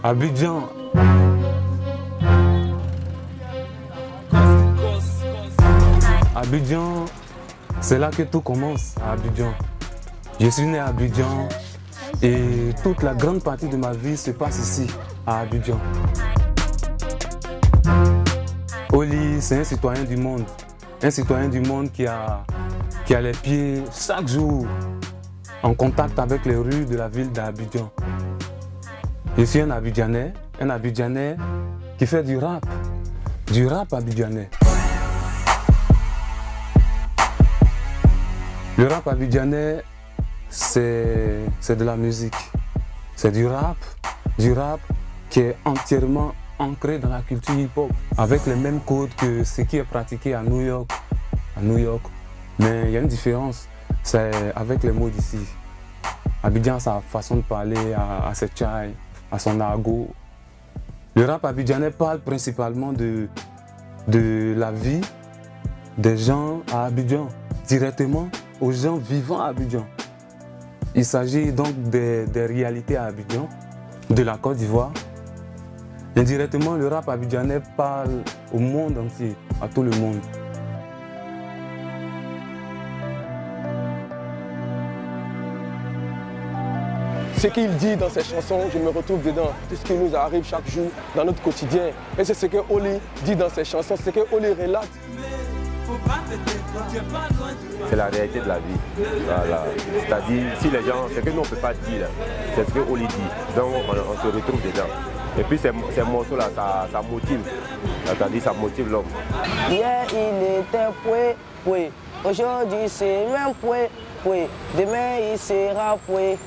Abidjan. Abidjan, c'est là que tout commence, à Abidjan. Je suis né à Abidjan et toute la grande partie de ma vie se passe ici, à Abidjan. Oli, c'est un citoyen du monde. Un citoyen du monde qui a les pieds chaque jour en contact avec les rues de la ville d'Abidjan. Je suis un Abidjanais qui fait du rap abidjanais. Le rap abidjanais, c'est de la musique. C'est du rap qui est entièrement ancré dans la culture hip-hop, avec les mêmes codes que ce qui est pratiqué à New York. Mais il y a une différence, c'est avec les mots d'ici. Abidjan a sa façon de parler, à ses chai, à son argot. Le rap abidjanais parle principalement de la vie des gens à Abidjan, directement aux gens vivant à Abidjan. Il s'agit donc des réalités à Abidjan, de la Côte d'Ivoire. Indirectement, le rap abidjanais parle au monde entier, à tout le monde. Ce qu'il dit dans ses chansons, je me retrouve dedans. Tout ce qui nous arrive chaque jour dans notre quotidien. Et c'est ce que Oli dit dans ses chansons, c'est ce que Oli relate. C'est la réalité de la vie. Voilà. C'est-à-dire, si les gens, ce que nous on ne peut pas dire, c'est ce que Oli dit. Donc on se retrouve dedans. Et puis ces morceaux-là, ça motive. C'est-à-dire, ça motive l'homme. Hier, il était poué. Aujourd'hui, c'est même poué. Demain, il sera poué.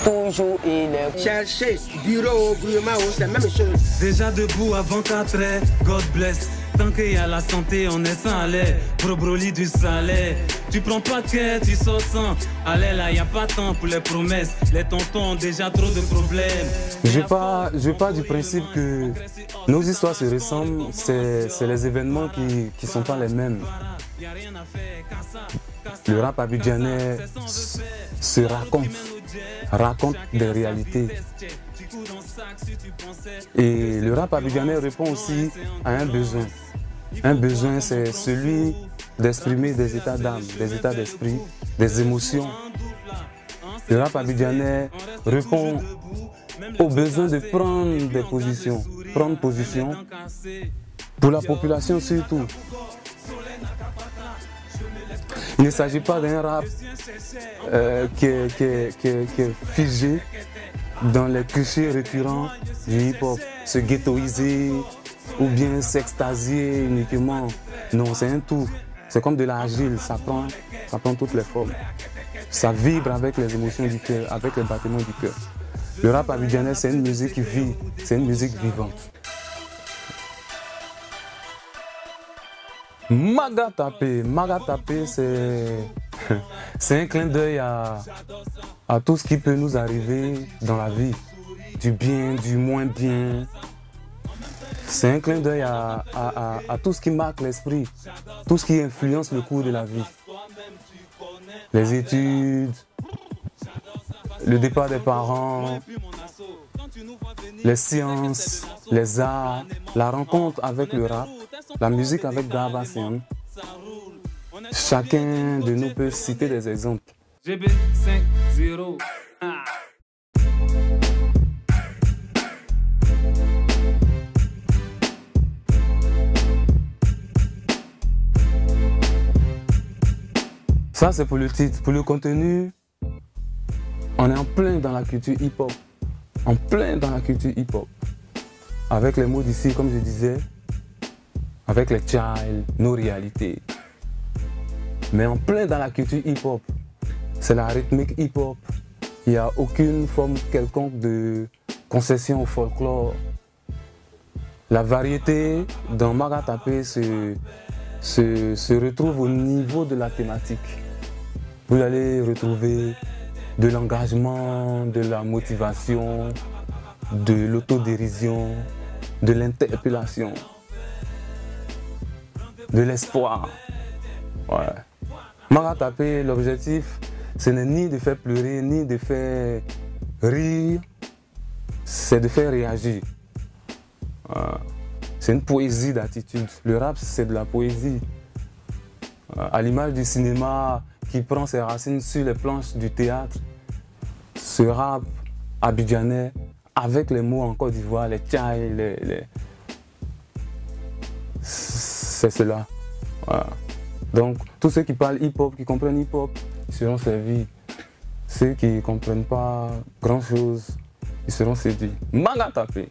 Toujours, il est chercher, bureau, brûlement, c'est la même chose. Déjà debout avant 4 heures, God bless. Tant qu'il y a la santé, on est sans aller. Brobroli du salaire. Tu prends pas de quête, tu sors sans. Allez là, y a pas temps pour les promesses. Les tontons ont déjà trop de problèmes. Je pars du principe que nos histoires se ressemblent, c'est les événements qui sont pas les mêmes. Le rap abidjanais se raconte des réalités. Et le rap abidjanais répond aussi à un besoin. Un besoin, c'est celui d'exprimer des états d'âme, des états d'esprit, des émotions. Le rap abidjanais répond au besoin de prendre des positions, prendre position pour la population surtout. Il ne s'agit pas d'un rap qui est figé dans les clichés récurrents du hip-hop, se ghettoiser ou bien s'extasier uniquement. Non, c'est un tout. C'est comme de l'argile, ça prend toutes les formes. Ça vibre avec les émotions du cœur, avec les battements du cœur. Le rap abidjanais, c'est une musique qui vit, c'est une musique vivante. Magatapé, c'est un clin d'œil à tout ce qui peut nous arriver dans la vie, du bien, du moins bien. C'est un clin d'œil à tout ce qui marque l'esprit, tout ce qui influence le cours de la vie. Les études, le départ des parents, les sciences, les arts, la rencontre avec le rap, la musique avec Garba Siam. Chacun de nous peut citer des exemples. GB50. Ça, c'est pour le titre. Pour le contenu, on est en plein dans la culture hip-hop. En plein dans la culture hip-hop. Avec les mots d'ici, comme je disais, avec les child, nos réalités. Mais en plein dans la culture hip-hop. C'est la rythmique hip-hop. Il n'y a aucune forme quelconque de concession au folklore. La variété dans Magatapé se retrouve au niveau de la thématique. Vous allez retrouver de l'engagement, de la motivation, de l'autodérision, de l'interpellation, de l'espoir. Ouais. Magatapé, l'objectif, ce n'est ni de faire pleurer, ni de faire rire. c'est de faire réagir. C'est une poésie d'attitude. Le rap, c'est de la poésie. À l'image du cinéma qui prend ses racines sur les planches du théâtre, ce rap abidjanais, avec les mots en Côte d'Ivoire, les tchaï, c'est cela. Voilà. Donc, tous ceux qui parlent hip-hop, qui comprennent hip-hop, ils seront servis. Ceux qui ne comprennent pas grand-chose, ils seront séduits. Maga tapé.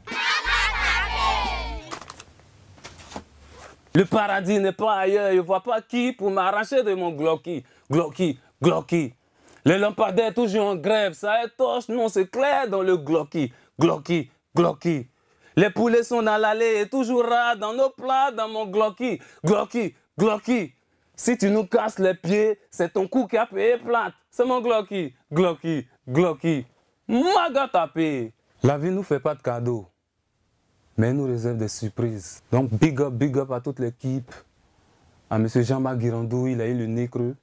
Le paradis n'est pas ailleurs, je ne vois pas qui pour m'arracher de mon Glocky. Glocky, Glocky. Les lampadaires toujours en grève, ça étorche, non c'est clair dans le Glocky. Glocky, Glocky. Les poulets sont dans l'allée et toujours rats dans nos plats, dans mon Glocky. Glocky, Glocky. Si tu nous casses les pieds, c'est ton cou qui a payé plate. C'est mon Glocky, Glocky, Glocky. Maga tapé. La vie ne nous fait pas de cadeaux, mais elle nous réserve des surprises. Donc big up à toute l'équipe. À M. Jean-Marc Guirandou, il a eu le nez creux.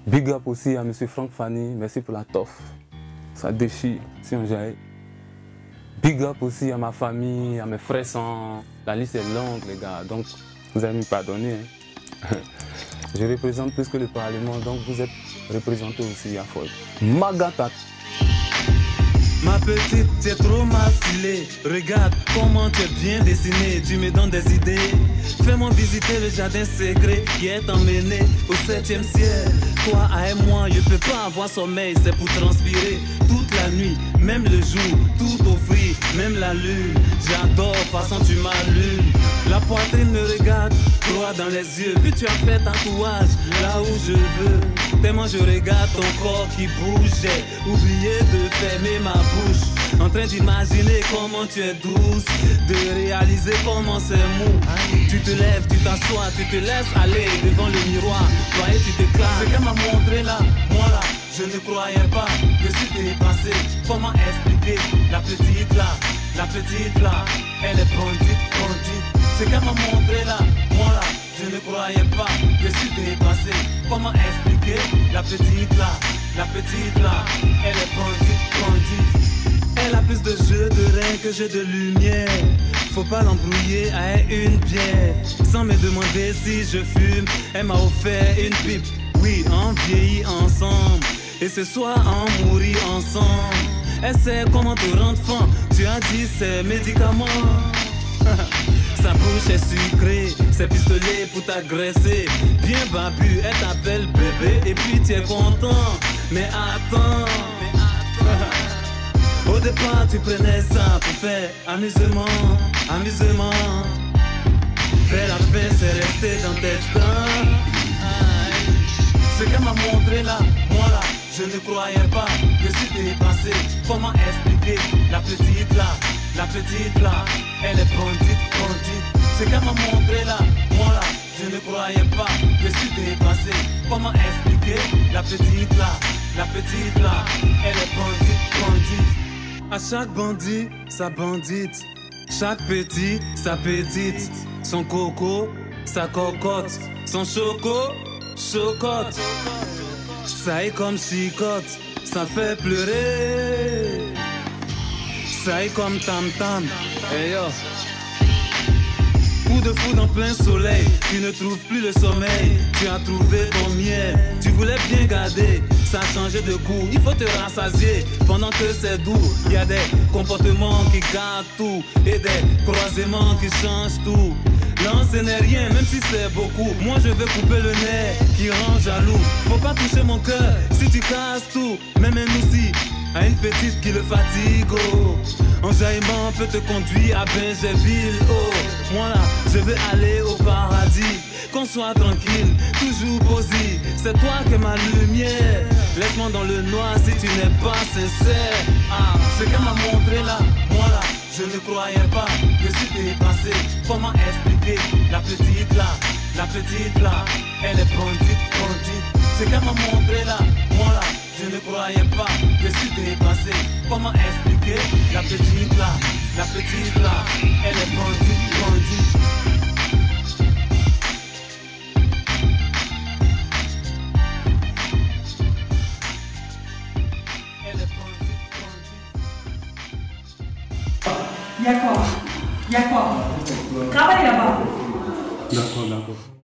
Big up aussi à M. Franck Fanny, merci pour la toffe. Ça déchire si on jaillit. Big up aussi à ma famille, à mes frères sans. La liste est longue les gars, donc vous allez me pardonner. Hein. Je représente plus que le Parlement, donc vous êtes représentés aussi à Ford. Magata. Ma petite, tu es trop massillée. Regarde comment tu es bien dessinée. Tu me donnes des idées. Fais-moi visiter le jardin secret qui est emmené au 7e ciel. Toi et moi, je peux pas avoir sommeil, c'est pour transpirer toute la nuit, même le jour, tout offrir, même la lune. J'adore, façon tu m'allumes. La poitrine me regarde, droit dans les yeux. Puis tu as fait tatouage là où je veux. Tellement je regarde ton corps qui bouge. J'ai oublié de fermer ma bouche. En train d'imaginer comment tu es douce, de réaliser comment c'est mou. Tu te lèves, tu t'assois, tu te laisses aller devant le miroir. Toi et tu te classes. Ce qu'elle m'a montré là, moi là, je ne croyais pas que c'était passé. Comment expliquer la petite là, elle est bandite, bandite. Ce qu'elle m'a montré là, moi là, je ne croyais pas que c'était passé. Comment expliquer la petite là, elle est bandite, bandite. Elle a plus de jeu de rein que jeu de lumière. Faut pas l'embrouiller à une bière. Sans me demander si je fume, elle m'a offert une pipe. Oui, on vieillit ensemble. Et ce soir, on mourit ensemble. Elle sait comment te rendre fan. Tu as dit c'est médicaments. Sa bouche est sucrée, ses pistolets pour t'agresser. Bien babu, elle t'appelle bébé et puis tu es content. Mais attends. Au départ tu prenais ça pour faire amusement, amusement. Vers la fin c'est resté dans tes dents. Ce qu'elle m'a montré là, moi là, je ne croyais pas que c'était passé. Comment expliquer la petite là, elle est bandite, bandite. Ce qu'elle m'a montré là, moi là, je ne croyais pas que c'était passé. Comment expliquer la petite là, elle est bandite, bandite. À chaque bandit, sa bandite. Chaque petit, sa petite. Son coco, sa cocotte. Son choco, chocotte. Ça est comme chicotte, ça fait pleurer. Ça est comme tam-tam. Hey yo. Coup de foudre en plein soleil, tu ne trouves plus le sommeil. Tu as trouvé ton miel, tu voulais bien garder. Ça a changé de goût, il faut te rassasier. Pendant que c'est doux, il y a des comportements qui gâtent tout. Et des croisements qui changent tout. Non, ce n'est rien, même si c'est beaucoup. Moi je veux couper le nez qui rend jaloux. Faut pas toucher mon cœur, si tu casses tout. Même un aussi, à une petite qui le fatigue, oh. Enjaillement peut te conduire à Benjerville, oh. Moi là, je veux aller au paradis. Qu'on soit tranquille, toujours posé. C'est toi qui es ma lumière. Laisse-moi dans le noir si tu n'es pas sincère. Ah, ce qu'elle m'a montré là, moi là, je ne croyais pas que c'était passé. Comment expliquer la petite là, elle est bandite, bandite. Ce qu'elle m'a montré là, moi là, je ne croyais pas que c'était passé. Comment expliquer la petite là, elle est bandite, bandite. Elle est bandite, bandite. Il y a quoi? Travaille là-bas. D'accord, d'accord.